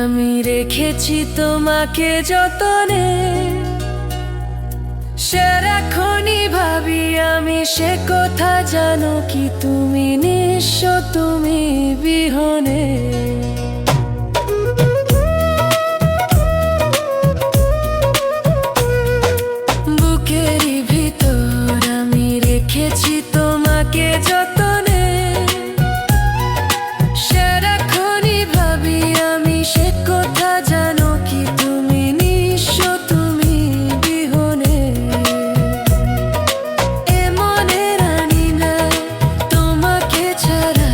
আমি রেখেছি তোমাকে যতনে, সারাক্ষণই ভাবি আমি সে কথা, জানো কি তুমি নিঃস্ব, তুমি বিহনে। বুকেরই ভিতর আমি রেখেছি তোমাকে যতনে, সারাক্ষণই ভাবি আমি সে কথা, জানো কি তুমি নিঃস্ব, তুমি বিহনে। এ মনে রানি না তোমাকে ছাড়া,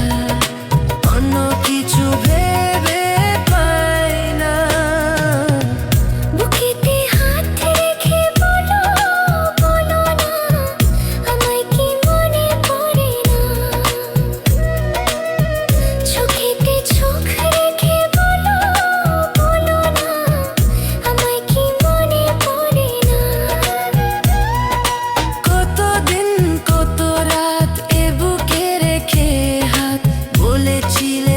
অন্য কিছু ভেবে পাই না। বুকেতে হাত রেখে বলো, বলো না আমায় কি মনে পড়ে না। চোখেতে চোখ রেখে বলো, বলো না আমায় কি মনে পড়ে না। কতদিন কত রাত এ বুকে রেখে হাত বলেছিলে